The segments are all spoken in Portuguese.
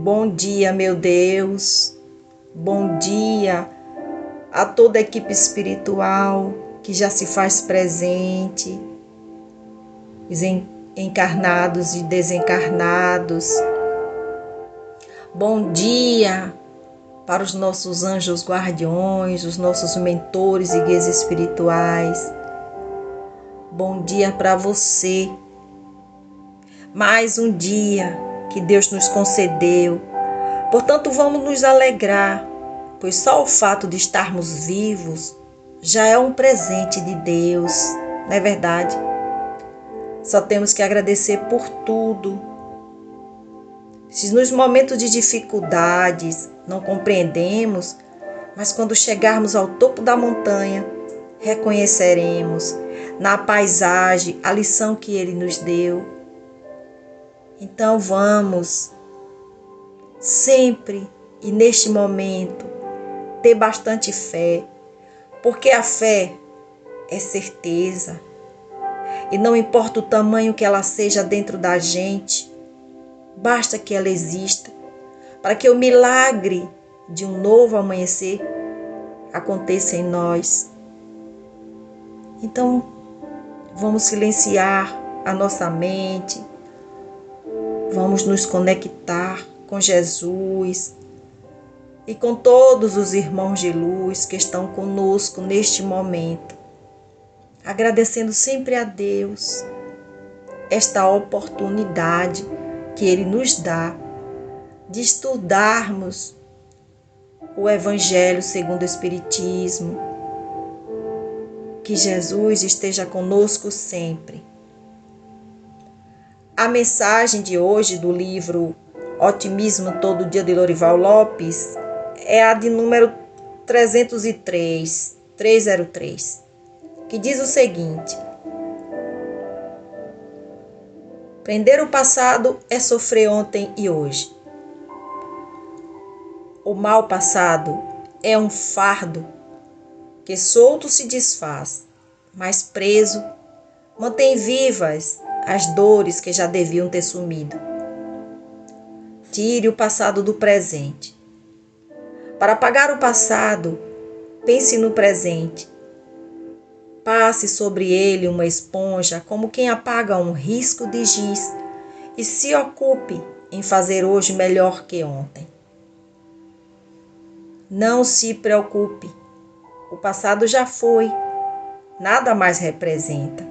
Bom dia, meu Deus, bom dia a toda a equipe espiritual que já se faz presente, os encarnados e desencarnados. Bom dia para os nossos anjos guardiões, os nossos mentores e guias espirituais. Bom dia para você. Mais um dia que Deus nos concedeu. Portanto, vamos nos alegrar, pois só o fato de estarmos vivos já é um presente de Deus, não é verdade? Só temos que agradecer por tudo. Se nos momentos de dificuldades não compreendemos, mas quando chegarmos ao topo da montanha, reconheceremos na paisagem a lição que Ele nos deu. Então vamos, sempre e neste momento, ter bastante fé, porque a fé é certeza. E não importa o tamanho que ela seja dentro da gente, basta que ela exista, para que o milagre de um novo amanhecer aconteça em nós. Então, vamos silenciar a nossa mente, vamos nos conectar com Jesus e com todos os irmãos de luz que estão conosco neste momento, agradecendo sempre a Deus esta oportunidade que Ele nos dá de estudarmos o Evangelho segundo o Espiritismo. Que Jesus esteja conosco sempre. A mensagem de hoje do livro Otimismo Todo Dia de Lorival Lopes é a de número 303, que diz o seguinte: prender o passado é sofrer ontem e hoje. O mal passado é um fardo que solto se desfaz, mas preso mantém vivas as dores que já deviam ter sumido. Tire o passado do presente. Para apagar o passado, pense no presente. Passe sobre ele uma esponja como quem apaga um risco de giz e se ocupe em fazer hoje melhor que ontem. Não se preocupe, o passado já foi, nada mais representa.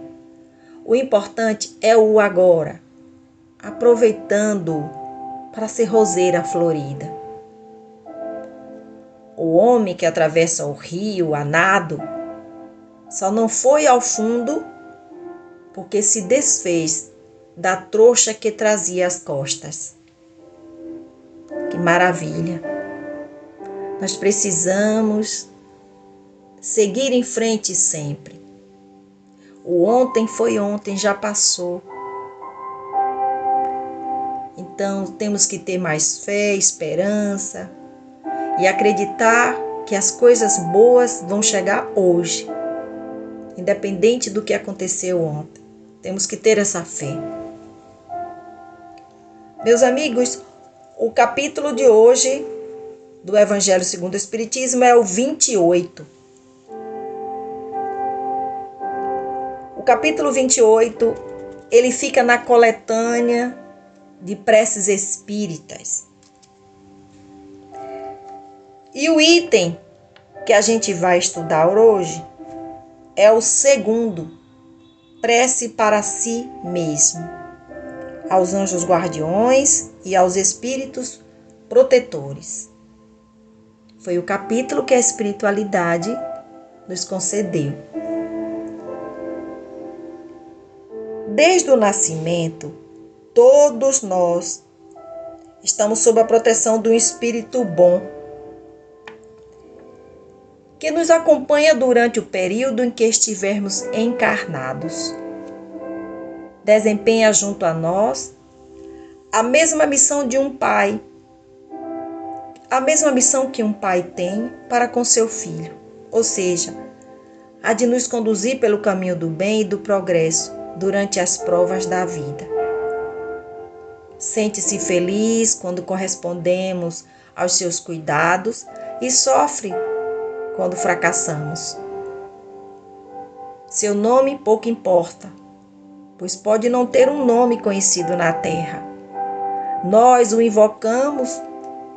O importante é o agora, aproveitando-o para ser roseira florida. O homem que atravessa o rio a nado só não foi ao fundo porque se desfez da trouxa que trazia às costas. Que maravilha! Nós precisamos seguir em frente sempre. O ontem foi ontem, já passou. Então temos que ter mais fé, esperança e acreditar que as coisas boas vão chegar hoje, independente do que aconteceu ontem. Temos que ter essa fé. Meus amigos, o capítulo de hoje do Evangelho segundo o Espiritismo é o 28. O capítulo 28, ele fica na coletânea de preces espíritas. E o item que a gente vai estudar hoje é o segundo, prece para si mesmo, aos anjos guardiões e aos espíritos protetores. Foi o capítulo que a espiritualidade nos concedeu. Desde o nascimento, todos nós estamos sob a proteção de um espírito bom, que nos acompanha durante o período em que estivermos encarnados. Desempenha junto a nós a mesma missão de um pai, a mesma missão que um pai tem para com seu filho, ou seja, a de nos conduzir pelo caminho do bem e do progresso durante as provas da vida. Sente-se feliz quando correspondemos aos seus cuidados e sofre quando fracassamos. Seu nome pouco importa, pois pode não ter um nome conhecido na terra. Nós o invocamos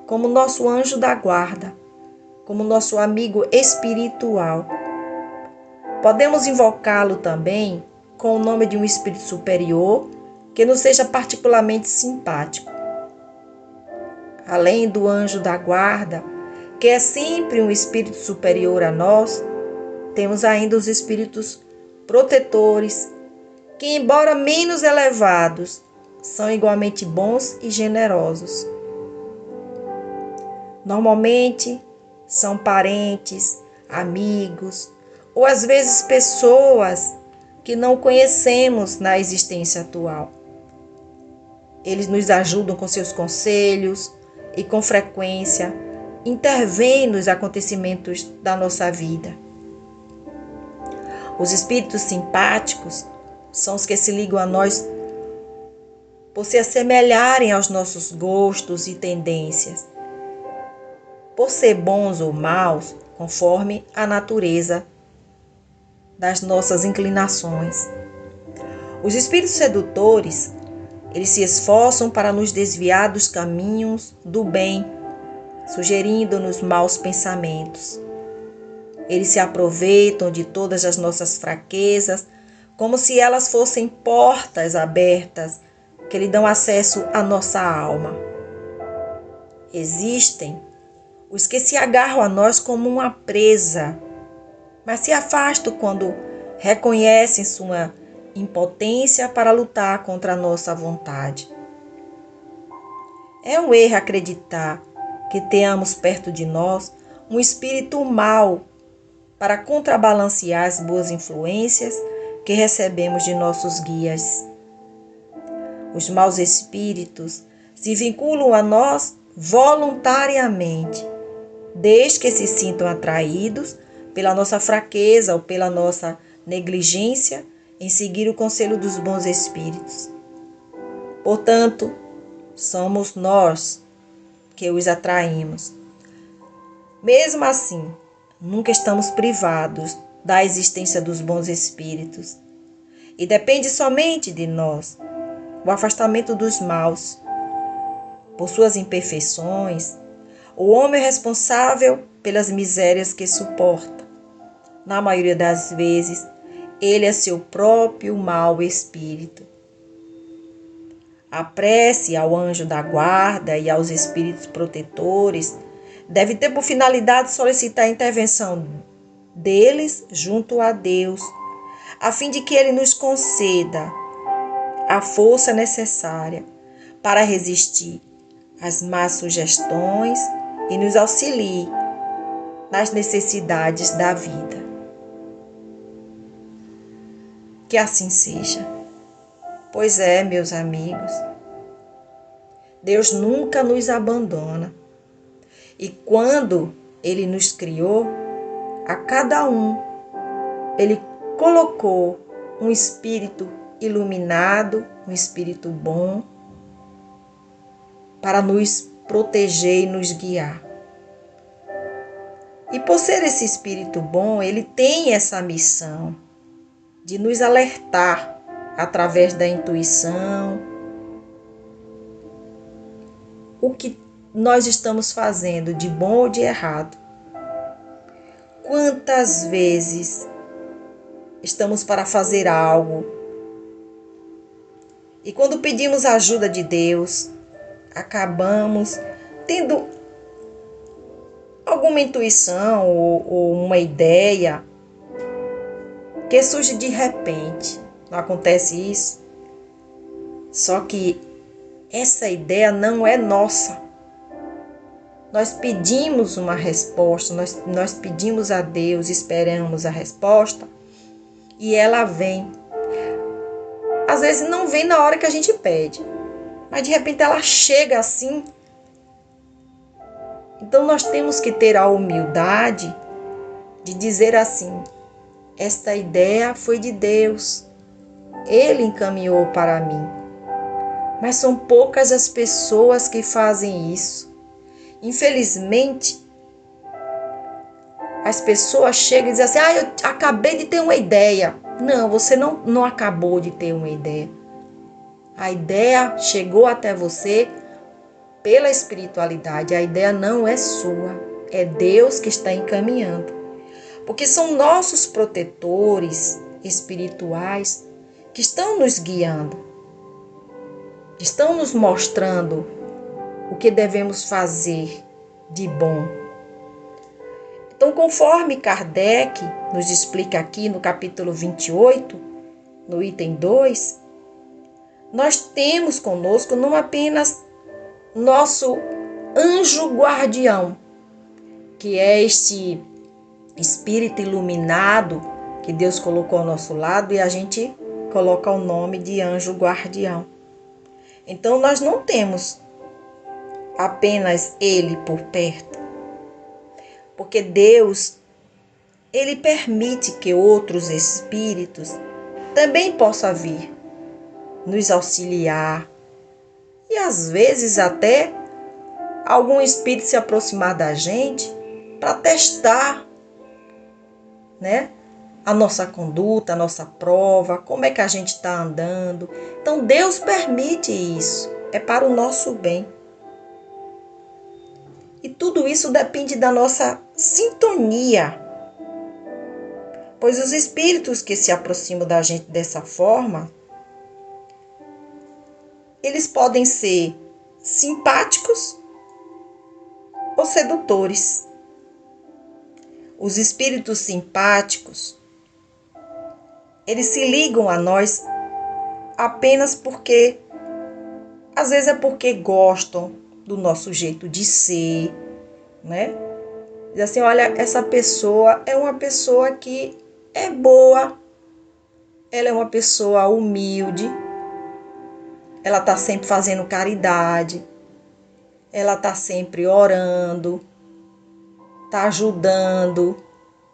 como nosso anjo da guarda, como nosso amigo espiritual. Podemos invocá-lo também com o nome de um espírito superior que nos seja particularmente simpático. Além do anjo da guarda, que é sempre um espírito superior a nós, temos ainda os espíritos protetores, que, embora menos elevados, são igualmente bons e generosos. Normalmente, são parentes, amigos, ou às vezes pessoas que não conhecemos na existência atual. Eles nos ajudam com seus conselhos e, com frequência, intervêm nos acontecimentos da nossa vida. Os espíritos simpáticos são os que se ligam a nós por se assemelharem aos nossos gostos e tendências, por ser bons ou maus, conforme a natureza das nossas inclinações. Os espíritos sedutores, eles se esforçam para nos desviar dos caminhos do bem, sugerindo-nos maus pensamentos. Eles se aproveitam de todas as nossas fraquezas, como se elas fossem portas abertas que lhe dão acesso à nossa alma. Existem os que se agarram a nós como uma presa, mas se afastam quando reconhecem sua impotência para lutar contra a nossa vontade. É um erro acreditar que tenhamos perto de nós um espírito mau para contrabalancear as boas influências que recebemos de nossos guias. Os maus espíritos se vinculam a nós voluntariamente, desde que se sintam atraídos pela nossa fraqueza ou pela nossa negligência em seguir o conselho dos bons espíritos. Portanto, somos nós que os atraímos. Mesmo assim, nunca estamos privados da existência dos bons espíritos e depende somente de nós o afastamento dos maus. Por suas imperfeições, o homem é responsável pelas misérias que suporta. Na maioria das vezes, ele é seu próprio mau espírito. A prece ao anjo da guarda e aos espíritos protetores deve ter por finalidade solicitar a intervenção deles junto a Deus, a fim de que ele nos conceda a força necessária para resistir às más sugestões e nos auxilie nas necessidades da vida. Que assim seja. Pois é, meus amigos, Deus nunca nos abandona. E quando Ele nos criou, a cada um, Ele colocou um espírito iluminado, um espírito bom, para nos proteger e nos guiar. E por ser esse espírito bom, ele tem essa missão de nos alertar através da intuição o que nós estamos fazendo de bom ou de errado. Quantas vezes estamos para fazer algo e quando pedimos a ajuda de Deus, acabamos tendo alguma intuição ou uma ideia que surge de repente. Não acontece isso? Só que essa ideia não é nossa. Nós pedimos uma resposta, nós pedimos a Deus, esperamos a resposta e ela vem. Às vezes não vem na hora que a gente pede, mas de repente ela chega assim, Então nós temos que ter a humildade de dizer assim: esta ideia foi de Deus, Ele encaminhou para mim. Mas são poucas as pessoas que fazem isso. Infelizmente, as pessoas chegam e dizem assim: eu acabei de ter uma ideia. Não, você não acabou de ter uma ideia. A ideia chegou até você pela espiritualidade. A ideia não é sua, é Deus que está encaminhando. Porque são nossos protetores espirituais que estão nos guiando, estão nos mostrando o que devemos fazer de bom. Então, conforme Kardec nos explica aqui no capítulo 28, no item 2, nós temos conosco não apenas nosso anjo guardião, que é este espírito iluminado que Deus colocou ao nosso lado e a gente coloca o nome de anjo guardião. Então, nós não temos apenas ele por perto, porque Deus, ele permite que outros espíritos também possam vir nos auxiliar e às vezes até algum espírito se aproximar da gente para testar, né, a nossa conduta, a nossa prova, como é que a gente está andando. Então Deus permite isso, é para o nosso bem. E tudo isso depende da nossa sintonia. Pois os espíritos que se aproximam da gente dessa forma, eles podem ser simpáticos ou sedutores. Os espíritos simpáticos, eles se ligam a nós apenas porque, às vezes é porque gostam do nosso jeito de ser, né? Diz assim: olha, essa pessoa é uma pessoa que é boa, ela é uma pessoa humilde, ela está sempre fazendo caridade, ela está sempre orando, está ajudando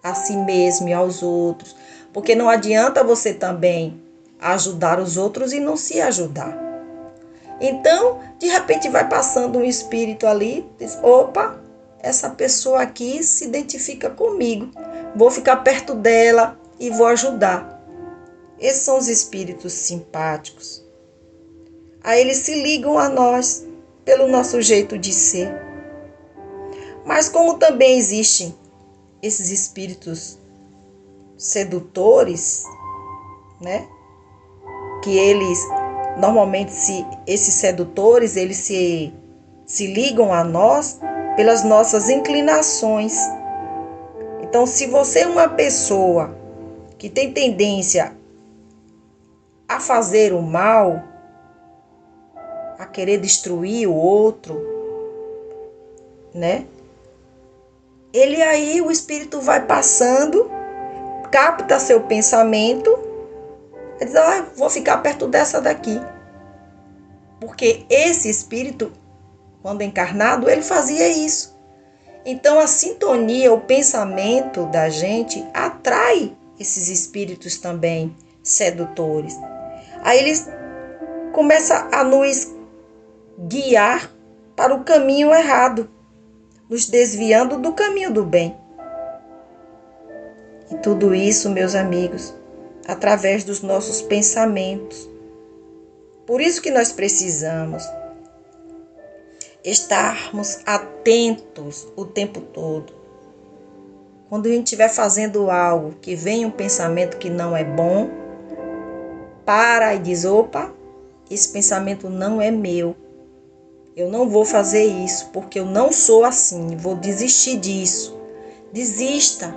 a si mesma e aos outros. Porque não adianta você também ajudar os outros e não se ajudar. Então, de repente vai passando um espírito ali, diz: opa, essa pessoa aqui se identifica comigo, vou ficar perto dela e vou ajudar. Esses são os espíritos simpáticos. Aí eles se ligam a nós pelo nosso jeito de ser. Mas como também existem esses espíritos sedutores, né? Que eles, normalmente, esses sedutores, eles se ligam a nós pelas nossas inclinações. Então, se você é uma pessoa que tem tendência a fazer o mal, a querer destruir o outro, né? Ele aí, o espírito vai passando, capta seu pensamento e diz: vou ficar perto dessa daqui. Porque esse espírito, quando encarnado, ele fazia isso. Então a sintonia, o pensamento da gente atrai esses espíritos também sedutores. Aí eles começam a nos guiar para o caminho errado, nos desviando do caminho do bem. E tudo isso, meus amigos, através dos nossos pensamentos. Por isso que nós precisamos estarmos atentos o tempo todo. Quando a gente estiver fazendo algo que vem um pensamento que não é bom, para e diz: opa, esse pensamento não é meu. Eu não vou fazer isso, porque eu não sou assim, vou desistir disso. Desista.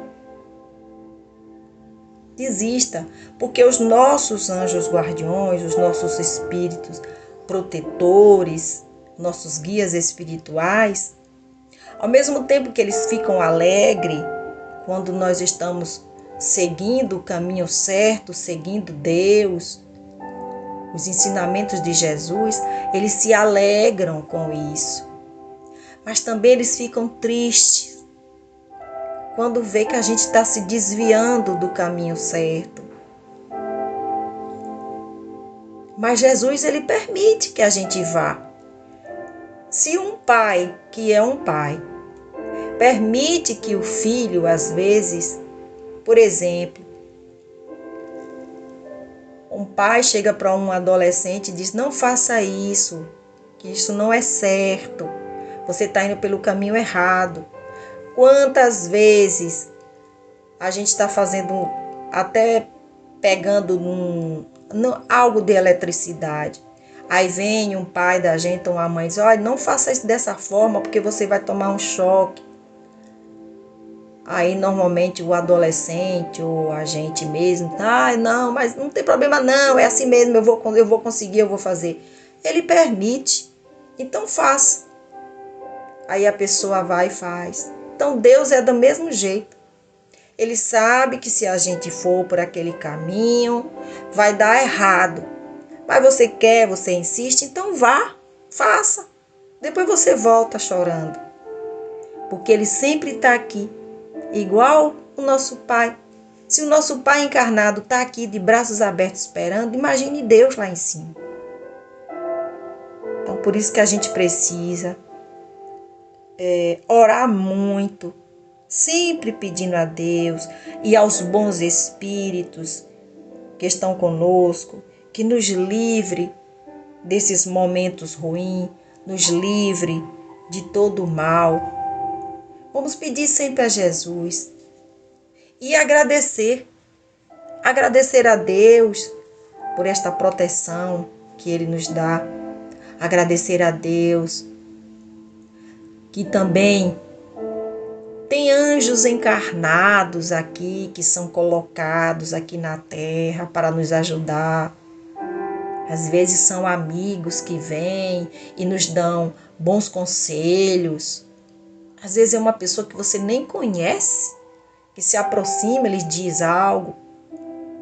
Desista, porque os nossos anjos guardiões, os nossos espíritos protetores, nossos guias espirituais, ao mesmo tempo que eles ficam alegres quando nós estamos seguindo o caminho certo, seguindo Deus, os ensinamentos de Jesus, eles se alegram com isso. mas também eles ficam tristes quando vê que a gente está se desviando do caminho certo. Mas Jesus, ele permite que a gente vá. Se um pai, que é um pai, permite que o filho, às vezes, por exemplo, um pai chega para um adolescente e diz: não faça isso, que isso não é certo, você está indo pelo caminho errado. Quantas vezes a gente está fazendo, até pegando algo de eletricidade. Aí vem um pai da gente, uma mãe, diz: olha, não faça isso dessa forma porque você vai tomar um choque. Aí normalmente o adolescente ou a gente mesmo, não, mas não tem problema não, é assim mesmo, eu vou conseguir, eu vou fazer. Ele permite, então faça. Aí a pessoa vai e faz. Então Deus é do mesmo jeito. Ele sabe que se a gente for por aquele caminho, vai dar errado. Mas você quer, você insiste, então vá, faça. Depois você volta chorando. Porque Ele sempre está aqui, igual o nosso Pai. Se o nosso Pai encarnado está aqui de braços abertos esperando, imagine Deus lá em cima. Então por isso que a gente precisa orar muito, sempre pedindo a Deus e aos bons espíritos que estão conosco, que nos livre desses momentos ruins, nos livre de todo o mal. Vamos pedir sempre a Jesus e agradecer a Deus por esta proteção que Ele nos dá, agradecer a Deus que também tem anjos encarnados aqui, que são colocados aqui na terra para nos ajudar. Às vezes são amigos que vêm e nos dão bons conselhos. Às vezes é uma pessoa que você nem conhece, que se aproxima e lhe diz algo.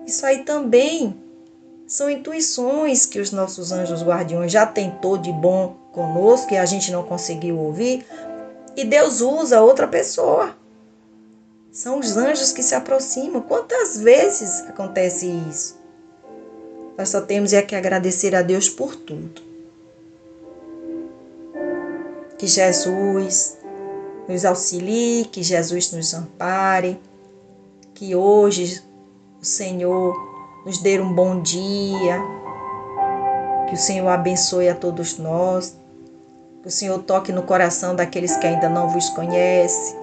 Isso aí também são intuições que os nossos anjos guardiões já tentou de bom conosco e a gente não conseguiu ouvir. E Deus usa outra pessoa. São os anjos que se aproximam. Quantas vezes acontece isso? Nós só temos que agradecer a Deus por tudo. Que Jesus nos auxilie, que Jesus nos ampare, que hoje o Senhor nos dê um bom dia, que o Senhor abençoe a todos nós, que o Senhor toque no coração daqueles que ainda não vos conhecem.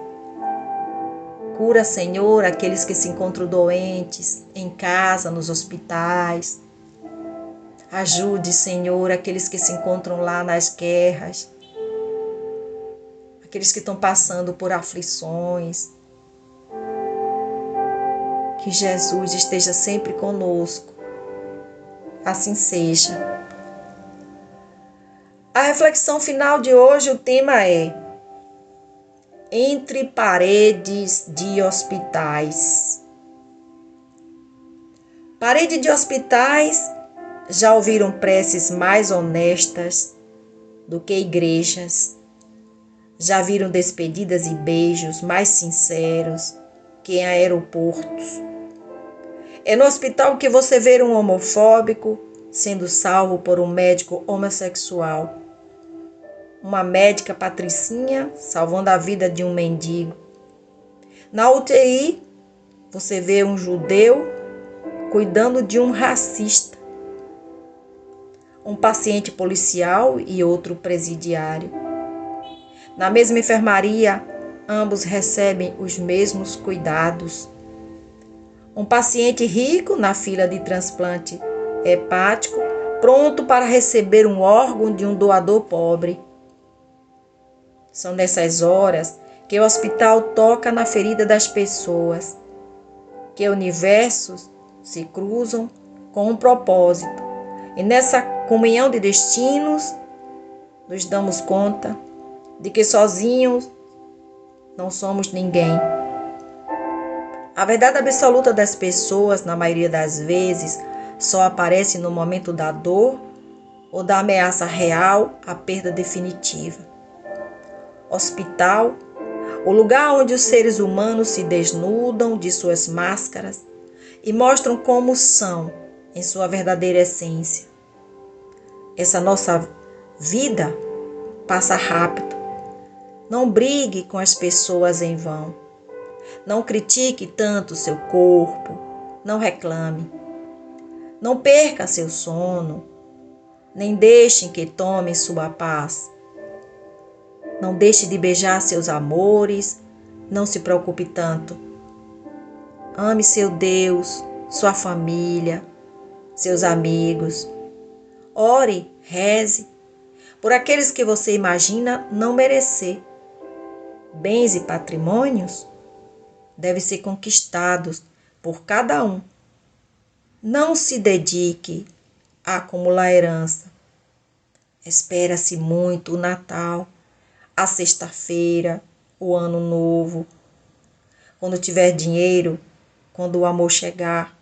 Cura, Senhor, aqueles que se encontram doentes, em casa, nos hospitais. Ajude, Senhor, aqueles que se encontram lá nas guerras, aqueles que estão passando por aflições. Que Jesus esteja sempre conosco. Assim seja. A reflexão final de hoje, o tema é: entre paredes de hospitais. Parede de hospitais, já ouviram preces mais honestas do que igrejas? Já viram despedidas e beijos mais sinceros que em aeroportos? É no hospital que você vê um homofóbico sendo salvo por um médico homossexual. Uma médica patricinha salvando a vida de um mendigo. Na UTI, você vê um judeu cuidando de um racista. Um paciente policial e outro presidiário. Na mesma enfermaria, ambos recebem os mesmos cuidados. Um paciente rico na fila de transplante hepático, pronto para receber um órgão de um doador pobre. São nessas horas que o hospital toca na ferida das pessoas, que universos se cruzam com um propósito. E nessa comunhão de destinos, nos damos conta de que sozinhos não somos ninguém. A verdade absoluta das pessoas, na maioria das vezes, só aparece no momento da dor ou da ameaça real à perda definitiva. hospital, o lugar onde os seres humanos se desnudam de suas máscaras e mostram como são em sua verdadeira essência. Essa nossa vida passa rápido. Não brigue com as pessoas em vão. Não critique tanto seu corpo. Não reclame. Não perca seu sono. Nem deixe que tome sua paz. Não deixe de beijar seus amores. Não se preocupe tanto. Ame seu Deus, sua família, seus amigos. Ore, reze por aqueles que você imagina não merecer. Bens e patrimônios devem ser conquistados por cada um. Não se dedique a acumular herança. Espera-se muito o Natal, a sexta-feira, o Ano Novo. Quando tiver dinheiro, quando o amor chegar,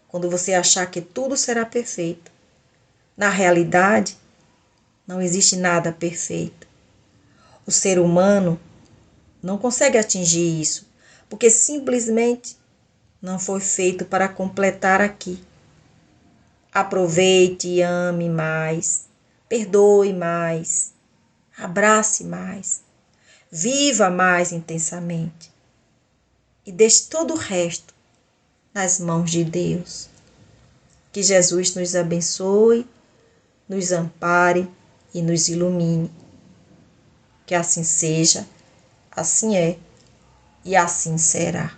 quando você achar que tudo será perfeito. Na realidade, não existe nada perfeito. O ser humano não consegue atingir isso, porque simplesmente não foi feito para completar aqui. Aproveite e ame mais, perdoe mais, abrace mais, viva mais intensamente e deixe todo o resto nas mãos de Deus. Que Jesus nos abençoe, nos ampare e nos ilumine. Que assim seja, assim é e assim será.